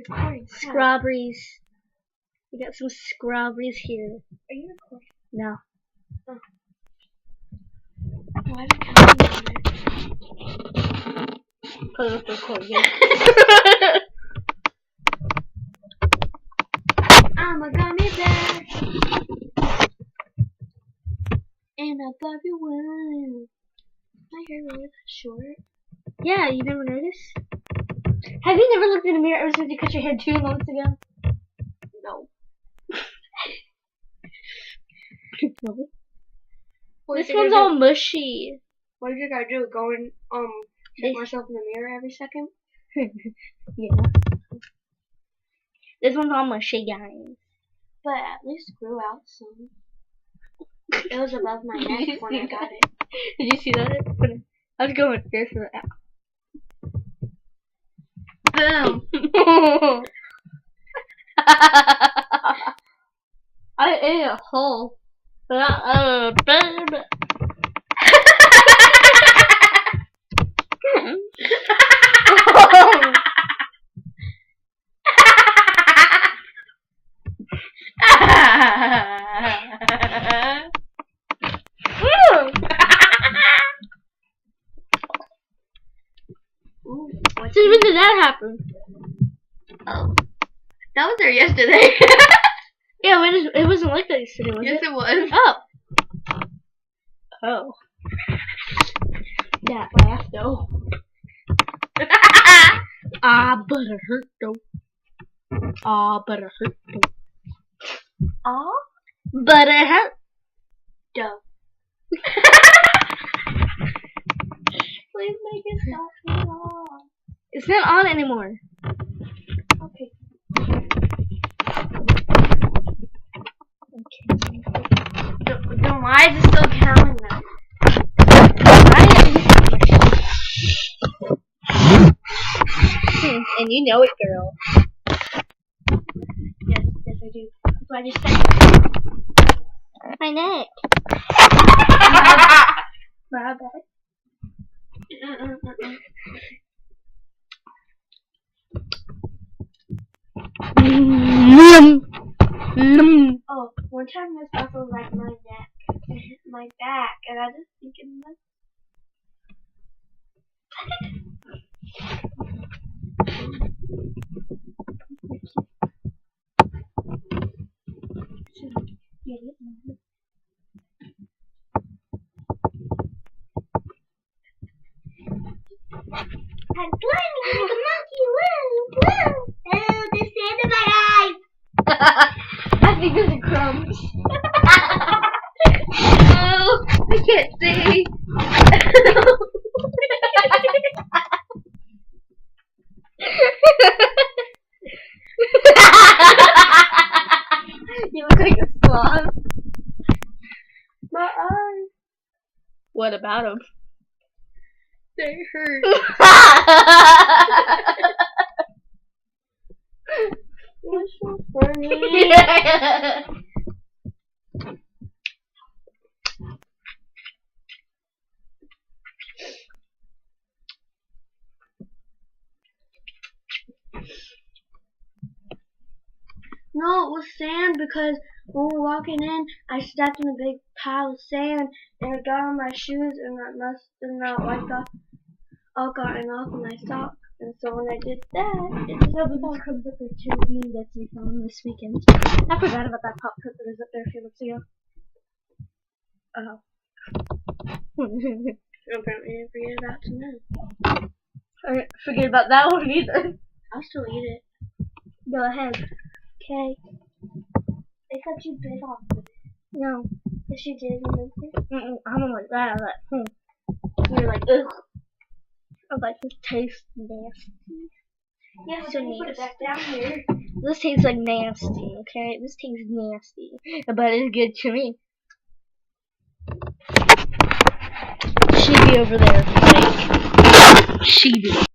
recording. Strawberries. We got some strawberries here. Are you recording? No. Oh. Why is it counting on it? Put it recording. I'm a gummy bear. And I love you one. My hair really short. Yeah, you never noticed? Have you never looked in the mirror ever since you cut your hair 2 months ago? No. No. What This do you think one's I all do? mushy. What do you think I do? Go and check myself in the mirror every second? Yeah. This one's all mushy, guys. But at least grew out some. It was above my neck when I got it. Did you see that? I was going here for that. Boom. I ate a hole. But Ooh, Since when did that happen? oh. That was there yesterday. Yeah, it wasn't like that yesterday, was Yes, it? it was. Oh. Oh. That laugh though. Ah, but it hurt though. Ah, but it hurt though. Oh? But it hurt. Duh. Please make it stop me off. It's not on anymore. Okay. Then why is it still counting then? And you know it, girl. Yes, I do. That's why I just said My neck. my bad. Oh, one time this also like my neck and hit my back, and I just thinking this. I'm gliding like a monkey. Woo, woo. Oh, there's sand in my eyes. I think there's a crumbs. Oh, I can't see. You look like a sloth. My eyes. What about him? They hurt. You're so funny. No, it was sand because when we were walking in, I stepped in a big pile of sand and it got on my shoes and that must have not wiped off, all gotten off of my sock. And so when I did that, it just There's crumbs up there too. Me and Betsy found them this weekend. I forgot about that pop cut that was up there a few weeks ago. Oh. apparently didn't forget about tonight. I forget about that one either. I'll still eat it. Go ahead. Okay. They cut you bit off with it. No. Yes, you did, remember? I don't like that. I was like, You're like, ugh. I was like, this tastes nasty. Yes, So so you put it back down here. This tastes like nasty, okay? This tastes nasty. But it's good to me. She be over there. Like, she be.